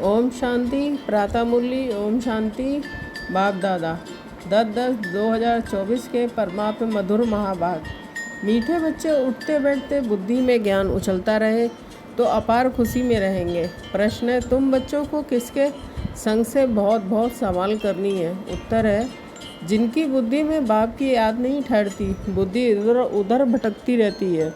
ओम शांति। प्रातः मुरली। ओम शांति। बाप दादा 10/10/2024 के परमात्म मधुर महाभाग। मीठे बच्चे उठते बैठते बुद्धि में ज्ञान उछलता रहे तो अपार खुशी में रहेंगे। प्रश्न है, तुम बच्चों को किसके संग से बहुत बहुत संभाल करनी है? उत्तर है, जिनकी बुद्धि में बाप की याद नहीं ठहरती, बुद्धि इधर उधर भटकती रहती है,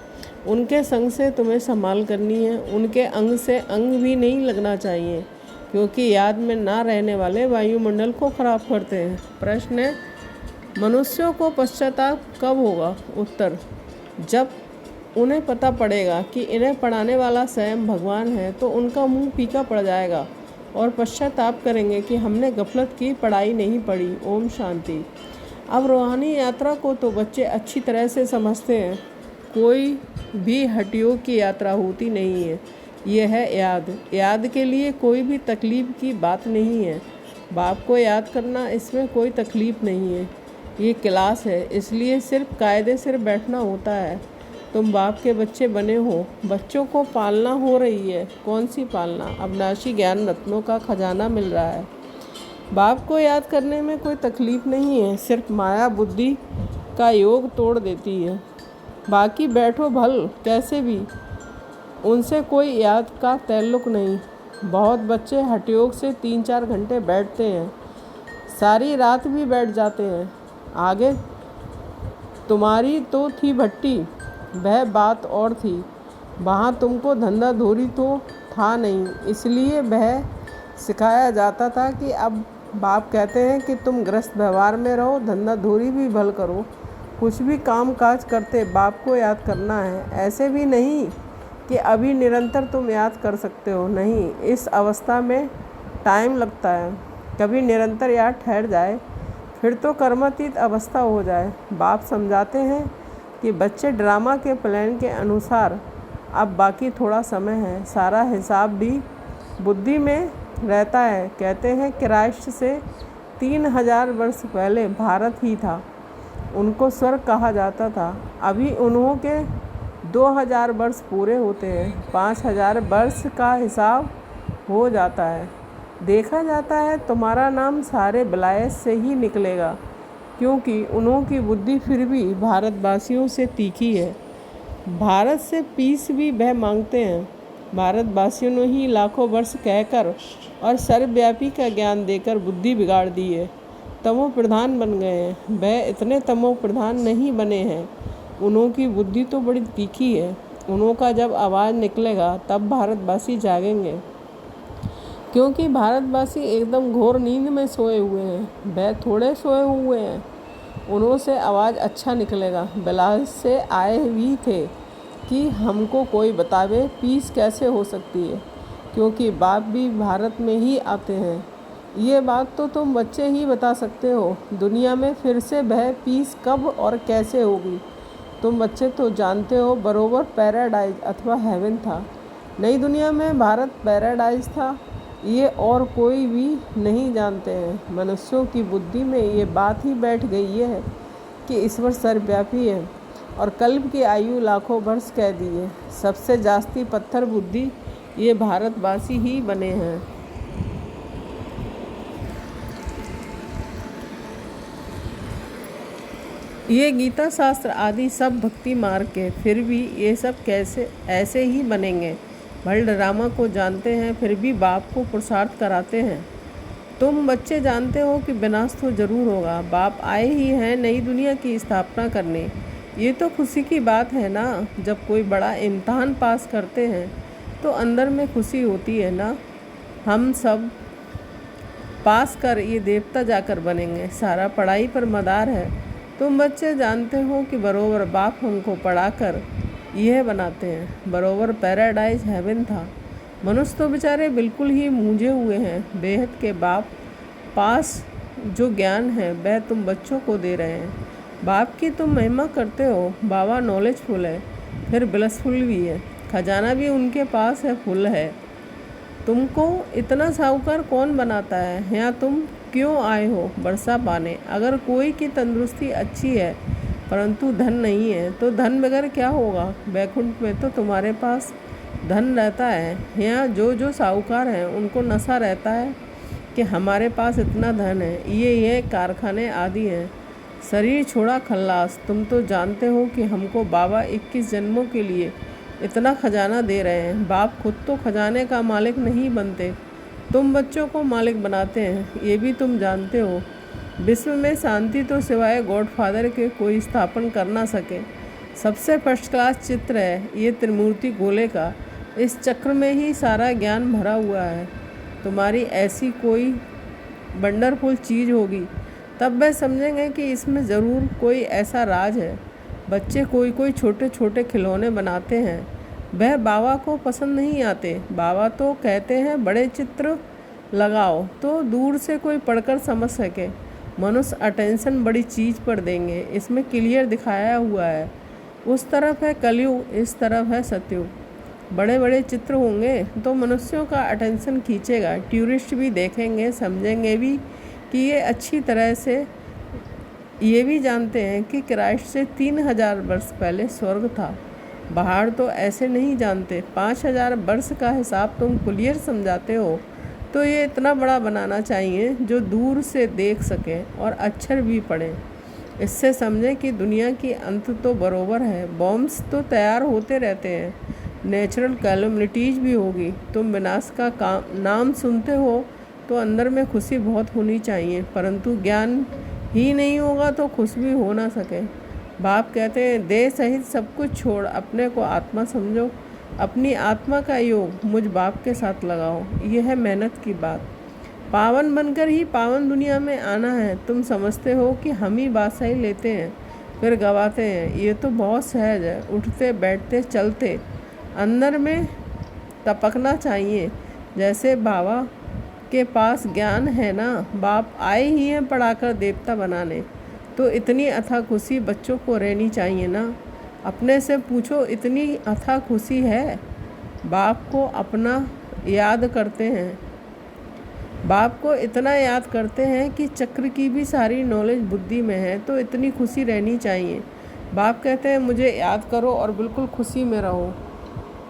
उनके संग से तुम्हें संभाल करनी है। उनके अंग से अंग भी नहीं लगना चाहिए, क्योंकि याद में ना रहने वाले वायुमंडल को खराब करते हैं। प्रश्न है, मनुष्यों को पश्चाताप कब होगा? उत्तर, जब उन्हें पता पड़ेगा कि इन्हें पढ़ाने वाला स्वयं भगवान है, तो उनका मुंह फीका पड़ जाएगा और पश्चाताप करेंगे कि हमने गफलत की, पढ़ाई नहीं पढ़ी। ओम शांति। अब रूहानी यात्रा को तो बच्चे अच्छी तरह से समझते हैं। कोई भी हठयोग की यात्रा होती नहीं है। यह है याद। याद के लिए कोई भी तकलीफ़ की बात नहीं है। बाप को याद करना, इसमें कोई तकलीफ़ नहीं है। ये क्लास है, इसलिए सिर्फ कायदे से बैठना होता है। तुम बाप के बच्चे बने हो। बच्चों को पालना हो रही है। कौन सी पालना? अविनाशी ज्ञान रत्नों का खजाना मिल रहा है। बाप को याद करने में कोई तकलीफ़ नहीं है, सिर्फ माया बुद्धि का योग तोड़ देती है। बाकी बैठो भल कैसे भी, उनसे कोई याद का ताल्लुक़ नहीं। बहुत बच्चे हठयोग से 3-4 घंटे बैठते हैं, सारी रात भी बैठ जाते हैं। आगे तुम्हारी तो थी भट्टी, वह बात और थी। वहाँ तुमको धंधा धूरी तो था नहीं, इसलिए वह सिखाया जाता था कि अब बाप कहते हैं कि तुम गृहस्थ व्यवहार में रहो, धंधा धूरी भी भल करो। कुछ भी काम काज करते बाप को याद करना है। ऐसे भी नहीं कि अभी निरंतर तुम याद कर सकते हो, नहीं, इस अवस्था में टाइम लगता है। कभी निरंतर याद ठहर जाए, फिर तो कर्मातीत अवस्था हो जाए। बाप समझाते हैं कि बच्चे ड्रामा के प्लान के अनुसार अब बाकी थोड़ा समय है। सारा हिसाब भी बुद्धि में रहता है। कहते हैं कि राष्ट्र से 3000 वर्ष पहले भारत ही था, उनको स्वर्ग कहा जाता था। अभी उन्हों के 2000 वर्ष पूरे होते हैं, 5000 वर्ष का हिसाब हो जाता है। देखा जाता है तुम्हारा नाम सारे विलायत से ही निकलेगा, क्योंकि उन्हों की बुद्धि फिर भी भारतवासियों से तीखी है। भारत से पीस भी वह मांगते हैं। भारतवासियों ने ही लाखों वर्ष कहकर और सर्वव्यापी का ज्ञान देकर बुद्धि बिगाड़ दी है। तमो प्रधान बन गए हैं। वह इतने तमो प्रधान नहीं बने हैं। उन्हों की बुद्धि तो बड़ी तीखी है। उन्हों का जब आवाज़ निकलेगा तब भारतवासी जागेंगे, क्योंकि भारतवासी एकदम घोर नींद में सोए हुए हैं। वह थोड़े सोए हुए हैं। उन्हों से आवाज़ अच्छा निकलेगा। बिलास से आए भी थे कि हमको कोई बतावे पीस कैसे हो सकती है, क्योंकि बाप भी भारत में ही आते हैं। ये बात तो तुम बच्चे ही बता सकते हो। दुनिया में फिर से वह पीस कब और कैसे होगी? तुम बच्चे तो जानते हो, बरोबर पैराडाइज अथवा हेवन था। नई दुनिया में भारत पैराडाइज था, ये और कोई भी नहीं जानते हैं। मनुष्यों की बुद्धि में ये बात ही बैठ गई है कि ईश्वर सर्वव्यापी है और कल्प की आयु लाखों वर्ष कह दी है। सबसे जास्ती पत्थर बुद्धि ये भारतवासी ही बने हैं। ये गीता शास्त्र आदि सब भक्ति मार्ग के, फिर भी ये सब कैसे ऐसे ही बनेंगे? भल ड्रामा को जानते हैं, फिर भी बाप को पुरुषार्थ कराते हैं। तुम बच्चे जानते हो कि विनाश तो जरूर होगा। बाप आए ही हैं नई दुनिया की स्थापना करने। ये तो खुशी की बात है ना। जब कोई बड़ा इम्तहान पास करते हैं तो अंदर में खुशी होती है ना। हम सब पास कर ये देवता जाकर बनेंगे। सारा पढ़ाई पर मदार है। तुम बच्चे जानते हो कि बरोबर बाप हमको पढ़ाकर यह बनाते हैं। बरोबर पैराडाइज हेवन था। मनुष्य तो बेचारे बिल्कुल ही मूंझे हुए हैं। बेहद के बाप पास जो ज्ञान है वह तुम बच्चों को दे रहे हैं। बाप की तुम महिमा करते हो। बाबा नॉलेजफुल है, फिर ब्लसफुल भी है। खजाना भी उनके पास है, फुल है। तुमको इतना साहूकार कौन बनाता है? यहाँ तुम क्यों आए हो? वर्षा पाने। अगर कोई की तंदुरुस्ती अच्छी है परंतु धन नहीं है, तो धन बगैर क्या होगा? वैकुंठ में तो तुम्हारे पास धन रहता है। यहाँ जो जो साहूकार हैं उनको नशा रहता है कि हमारे पास इतना धन है, ये कारखाने आदि हैं। शरीर छोड़ा खल्लास। तुम तो जानते हो कि हमको बाबा 21 जन्मों के लिए इतना खजाना दे रहे हैं। बाप खुद तो खजाने का मालिक नहीं बनते, तुम बच्चों को मालिक बनाते हैं, ये भी तुम जानते हो। विश्व में शांति तो सिवाय गॉडफादर के कोई स्थापन कर ना सके। सबसे फर्स्ट क्लास चित्र है ये त्रिमूर्ति गोले का। इस चक्र में ही सारा ज्ञान भरा हुआ है। तुम्हारी ऐसी कोई वंडरफुल चीज़ होगी, तब वह समझेंगे कि इसमें ज़रूर कोई ऐसा राज है। बच्चे कोई कोई छोटे छोटे खिलौने बनाते हैं, वह बाबा को पसंद नहीं आते। बाबा तो कहते हैं बड़े चित्र लगाओ तो दूर से कोई पढ़कर समझ सके। मनुष्य अटेंशन बड़ी चीज़ पर देंगे, इसमें क्लियर दिखाया हुआ है। उस तरफ है कलयुग, इस तरफ है सतयुग। बड़े बड़े चित्र होंगे तो मनुष्यों का अटेंशन खींचेगा। टूरिस्ट भी देखेंगे, समझेंगे भी कि ये अच्छी तरह से ये भी जानते हैं कि क्राइस्ट से 3000 वर्ष पहले स्वर्ग था। बाहर तो ऐसे नहीं जानते। 5000 वर्ष का हिसाब तुम क्लियर समझाते हो तो ये इतना बड़ा बनाना चाहिए जो दूर से देख सकें और अक्षर भी पढ़ें। इससे समझें कि दुनिया की अंत तो बरोबर है। बॉम्ब्स तो तैयार होते रहते हैं, नेचुरल कैलमिटीज़ भी होगी। तुम विनाश का नाम सुनते हो तो अंदर में खुशी बहुत होनी चाहिए, परंतु ज्ञान ही नहीं होगा तो खुश भी हो ना सके। बाप कहते हैं देह सहित सब कुछ छोड़ अपने को आत्मा समझो। अपनी आत्मा का योग मुझ बाप के साथ लगाओ। यह है मेहनत की बात। पावन बनकर ही पावन दुनिया में आना है। तुम समझते हो कि हम ही बादशाही लेते हैं फिर गवाते हैं, ये तो बहुत सहज है। उठते बैठते चलते अंदर में टपकना चाहिए। जैसे बाबा के पास ज्ञान है ना, बाप आए ही हैं पढ़ाकर देवता बनाने, तो इतनी अथाह खुशी बच्चों को रहनी चाहिए ना। अपने से पूछो इतनी अथाह खुशी है? बाप को अपना याद करते हैं, बाप को इतना याद करते हैं कि चक्र की भी सारी नॉलेज बुद्धि में है, तो इतनी खुशी रहनी चाहिए। बाप कहते हैं मुझे याद करो और बिल्कुल खुशी में रहो।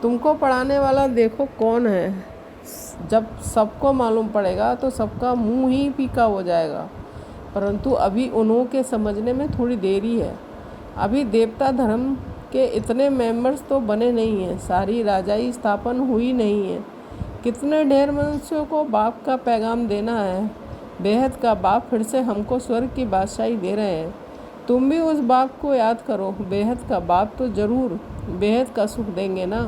तुमको पढ़ाने वाला देखो कौन है। जब सबको मालूम पड़ेगा तो सबका मुंह ही फीका हो जाएगा, परंतु अभी उन्हों के समझने में थोड़ी देरी है। अभी देवता धर्म के इतने मेंबर्स तो बने नहीं हैं, सारी राजाई स्थापन हुई नहीं है। कितने ढेर मनुष्यों को बाप का पैगाम देना है। बेहद का बाप फिर से हमको स्वर्ग की बादशाही दे रहे हैं। तुम भी उस बाप को याद करो। बेहद का बाप तो ज़रूर बेहद का सुख देंगे ना।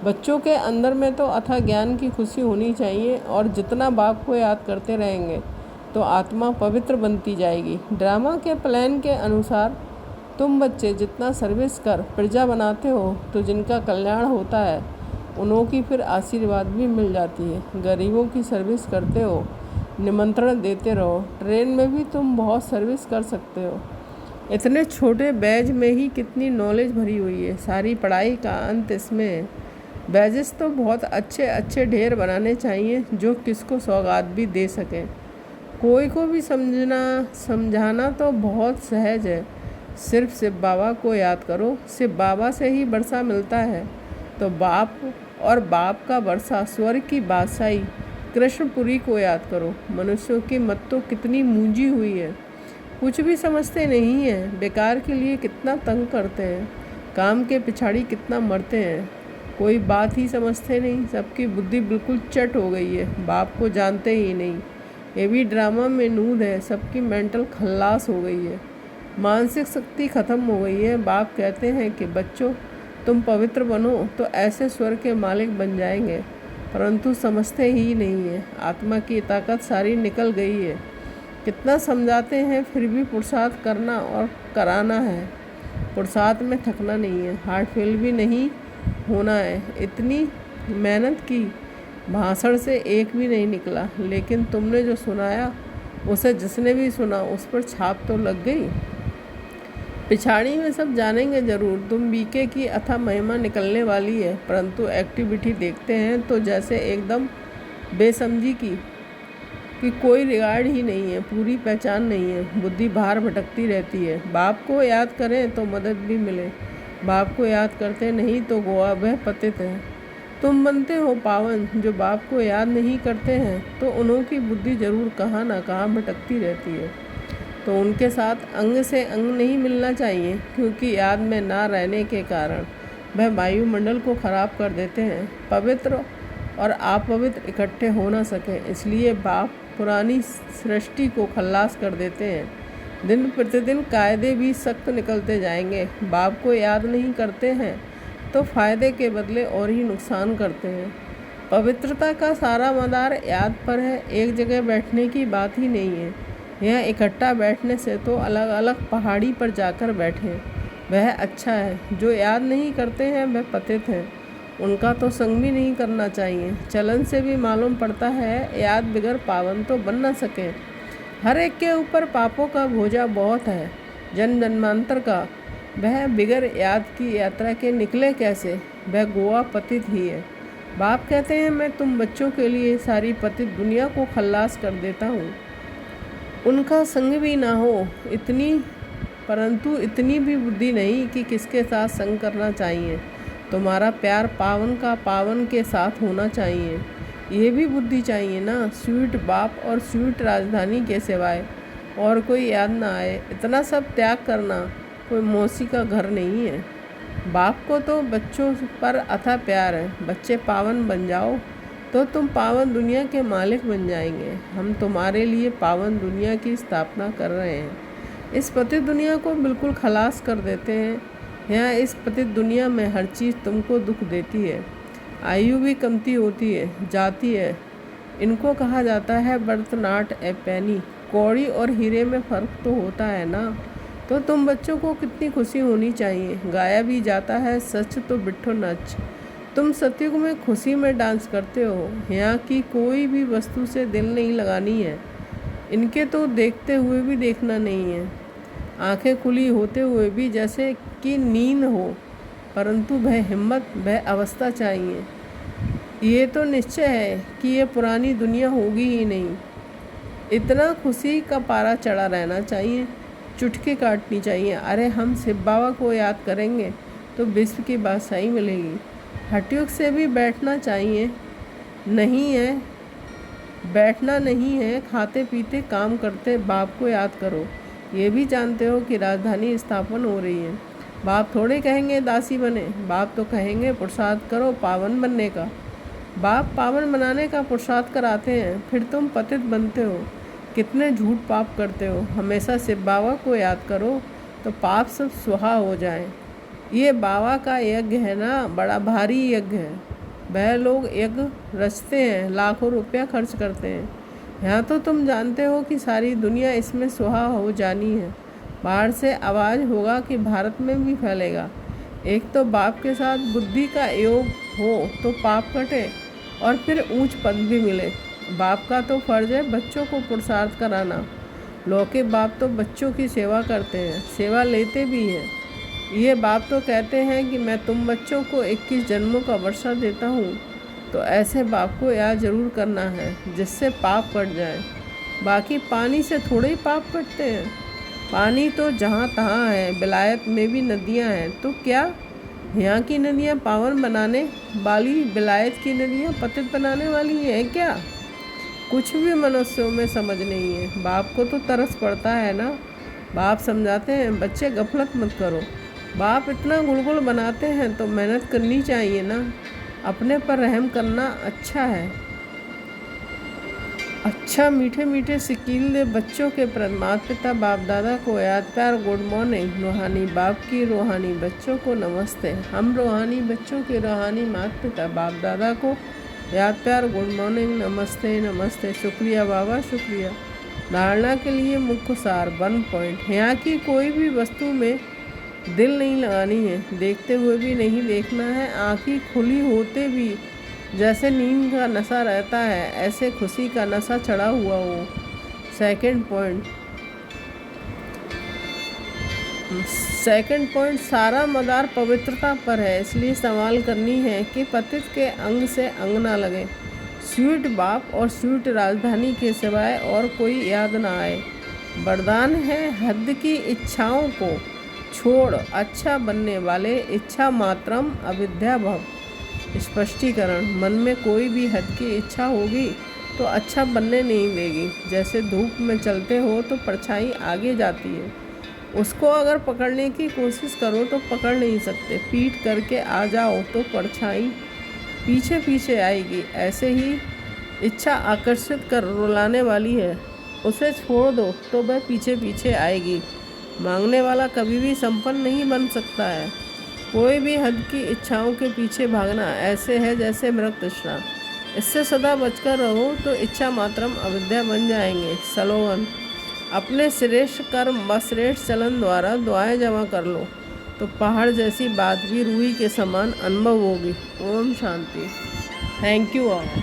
बच्चों के अंदर में तो अथाह ज्ञान की खुशी होनी चाहिए, और जितना बाप को याद करते रहेंगे तो आत्मा पवित्र बनती जाएगी। ड्रामा के प्लान के अनुसार तुम बच्चे जितना सर्विस कर प्रजा बनाते हो तो जिनका कल्याण होता है उन्हों की फिर आशीर्वाद भी मिल जाती है। गरीबों की सर्विस करते हो, निमंत्रण देते रहो। ट्रेन में भी तुम बहुत सर्विस कर सकते हो। इतने छोटे बैज में ही कितनी नॉलेज भरी हुई है। सारी पढ़ाई का अंत इसमें है। बैजेस तो बहुत अच्छे अच्छे ढेर बनाने चाहिए जो किसको सौगात भी दे सकें। कोई को भी समझाना तो बहुत सहज है। सिर्फ बाबा को याद करो। सिर्फ बाबा से ही वर्षा मिलता है, तो बाप और बाप का वर्षा स्वर्ग की बादशाही कृष्णपुरी को याद करो। मनुष्यों की मत तो कितनी मूंजी हुई है, कुछ भी समझते नहीं हैं। बेकार के लिए कितना तंग करते हैं, काम के पिछाड़ी कितना मरते हैं। कोई बात ही समझते नहीं। सबकी बुद्धि बिल्कुल चट हो गई है, बाप को जानते ही नहीं। ये भी ड्रामा में नूद है। सबकी मेंटल खल्लास हो गई है, मानसिक शक्ति ख़त्म हो गई है। बाप कहते हैं कि बच्चों तुम पवित्र बनो तो ऐसे स्वर्ग के मालिक बन जाएंगे, परंतु समझते ही नहीं है। आत्मा की ताकत सारी निकल गई है। कितना समझाते हैं फिर भी पुरुषार्थ करना और कराना है। पुरुषार्थ में थकना नहीं है, हार्ट फेल भी नहीं होना है। इतनी मेहनत की, भाषण से एक भी नहीं निकला, लेकिन तुमने जो सुनाया उसे जिसने भी सुना उस पर छाप तो लग गई। पिछाड़ी में सब जानेंगे ज़रूर। तुम बीके की अथाह महिमा निकलने वाली है, परंतु एक्टिविटी देखते हैं तो जैसे एकदम बेसमझी की कि कोई रिगार्ड ही नहीं है, पूरी पहचान नहीं है। बुद्धि बाहर भटकती रहती है। बाप को याद करें तो मदद भी मिले, बाप को याद करते नहीं तो गोवा वह पतित है। तुम बनते हो पावन जो बाप को याद नहीं करते हैं, तो उन्हों की बुद्धि जरूर कहाँ ना कहाँ भटकती रहती है। तो उनके साथ अंग से अंग नहीं मिलना चाहिए, क्योंकि याद में ना रहने के कारण वह वायुमंडल को खराब कर देते हैं। पवित्र और अपवित्र इकट्ठे हो ना सके, इसलिए बाप पुरानी सृष्टि को खल्लास कर देते हैं। दिन प्रतिदिन कायदे भी सख्त निकलते जाएंगे। बाप को याद नहीं करते हैं तो फायदे के बदले और ही नुकसान करते हैं। पवित्रता का सारा मदार याद पर है, एक जगह बैठने की बात ही नहीं है। यह इकट्ठा बैठने से तो अलग अलग पहाड़ी पर जाकर बैठें, वह अच्छा है। जो याद नहीं करते हैं वह पतित हैं, उनका तो संग भी नहीं करना चाहिए। चलन से भी मालूम पड़ता है याद बिगर पावन तो बन न सके। हर एक के ऊपर पापों का बोझा बहुत है, जन्म जन्मांतर का। वह बिगर याद की यात्रा के निकले कैसे? वह गोवा पतित ही है। बाप कहते हैं मैं तुम बच्चों के लिए सारी पतित दुनिया को खल्लास कर देता हूँ। उनका संग भी ना हो परंतु इतनी भी बुद्धि नहीं कि किसके साथ संग करना चाहिए। तुम्हारा प्यार पावन का पावन के साथ होना चाहिए, ये भी बुद्धि चाहिए ना। स्वीट बाप और स्वीट राजधानी के सिवाय और कोई याद ना आए, इतना सब त्याग करना कोई मौसी का घर नहीं है। बाप को तो बच्चों पर अथाह प्यार है। बच्चे पावन बन जाओ तो तुम पावन दुनिया के मालिक बन जाएंगे। हम तुम्हारे लिए पावन दुनिया की स्थापना कर रहे हैं। इस पतित दुनिया को बिल्कुल खलास कर देते हैं। यहाँ इस पतित दुनिया में हर चीज़ तुमको दुख देती है। आयु भी कमती होती है, जाती है। इनको कहा जाता है बर्थ नॉट ए पेनी। कौड़ी और हीरे में फ़र्क तो होता है ना। तो तुम बच्चों को कितनी खुशी होनी चाहिए। गाया भी जाता है सच तो बिट्ठो नच। तुम सतयुग में खुशी में डांस करते हो। यहाँ की कोई भी वस्तु से दिल नहीं लगानी है। इनके तो देखते हुए भी देखना नहीं है। आंखें खुली होते हुए भी जैसे कि नींद हो, परंतु वह हिम्मत, वह अवस्था चाहिए। ये तो निश्चय है कि ये पुरानी दुनिया होगी ही नहीं। इतना खुशी का पारा चढ़ा रहना चाहिए, चुटकी काटनी चाहिए। अरे हम शिव बाबा को याद करेंगे तो विश्व की बादशाही मिलेगी। हठयोग से भी बैठना चाहिए नहीं है, बैठना नहीं है। खाते पीते काम करते बाप को याद करो। ये भी जानते हो कि राजधानी स्थापन हो रही है। बाप थोड़े कहेंगे दासी बने, बाप तो कहेंगे पुरुषार्थ करो पावन बनने का। बाप पावन बनाने का पुरुषार्थ कराते हैं, फिर तुम पतित बनते हो। कितने झूठ पाप करते हो। हमेशा शिव बाबा को याद करो तो पाप सब सुहा हो जाए। ये बाबा का यज्ञ है ना, बड़ा भारी यज्ञ है। वह लोग यज्ञ रचते हैं, लाखों रुपया खर्च करते हैं। यहाँ तो तुम जानते हो कि सारी दुनिया इसमें सुहा हो जानी है। बाहर से आवाज़ होगा कि भारत में भी फैलेगा। एक तो बाप के साथ बुद्धि का योग हो तो पाप कटे और फिर ऊंच पद भी मिले। बाप का तो फर्ज है बच्चों को पुरुषार्थ कराना। लौके बाप तो बच्चों की सेवा करते हैं, सेवा लेते भी हैं। ये बाप तो कहते हैं कि मैं तुम बच्चों को 21 जन्मों का वर्षा देता हूँ। तो ऐसे बाप को याद जरूर करना है जिससे पाप कट जाए। बाकी पानी से थोड़े ही पाप कटते हैं। पानी तो जहाँ तहाँ है। विलायत में भी नदियाँ हैं, तो क्या यहाँ की नदियाँ पावन बनाने वाली विलायत की नदियाँ पतित बनाने वाली हैं क्या? कुछ भी मनुष्यों में समझ नहीं है। बाप को तो तरस पड़ता है ना। बाप समझाते हैं बच्चे गफलत मत करो। बाप इतना गुलगुल बनाते हैं तो मेहनत करनी चाहिए ना। अपने पर रहम करना अच्छा है। अच्छा मीठे मीठे सिकील दे बच्चों के माता पिता बाप दादा को याद प्यार गुड मॉर्निंग। रूहानी बाप की रूहानी बच्चों को नमस्ते। हम रूहानी बच्चों के रूहानी माता पिता बाप दादा को याद प्यार गुड मॉर्निंग, नमस्ते नमस्ते। शुक्रिया बाबा शुक्रिया। धारणा के लिए मुख्य सार 1 पॉइंट। यहाँ की कोई भी वस्तु में दिल नहीं लगानी है। देखते हुए भी नहीं देखना है। आँखें खुली होते भी जैसे नींद का नशा रहता है, ऐसे खुशी का नशा चढ़ा हुआ हो। सेकंड पॉइंट सारा मदार पवित्रता पर है, इसलिए सवाल करनी है कि पतित के अंग से अंग ना लगे। स्वीट बाप और स्वीट राजधानी के सिवाय और कोई याद ना आए। वरदान है हद की इच्छाओं को छोड़ अच्छा बनने वाले। इच्छा मात्रम अविद्या भव। स्पष्टीकरण, मन में कोई भी हद की इच्छा होगी तो अच्छा बनने नहीं देगी। जैसे धूप में चलते हो तो परछाई आगे जाती है, उसको अगर पकड़ने की कोशिश करो तो पकड़ नहीं सकते। पीठ करके आ जाओ तो परछाई पीछे पीछे आएगी। ऐसे ही इच्छा आकर्षित कर रुलाने वाली है, उसे छोड़ दो तो वह पीछे पीछे आएगी। मांगने वाला कभी भी संपन्न नहीं बन सकता है। कोई भी हद की इच्छाओं के पीछे भागना ऐसे है जैसे मृग तृष्णा। इससे सदा बचकर रहो तो इच्छा मात्रम अविद्या बन जाएंगे। स्लोगन, अपने श्रेष्ठ कर्म व श्रेष्ठ चलन द्वारा दुआएं जमा कर लो तो पहाड़ जैसी बात भी रूही के समान अनुभव होगी। ओम शांति। Thank you all.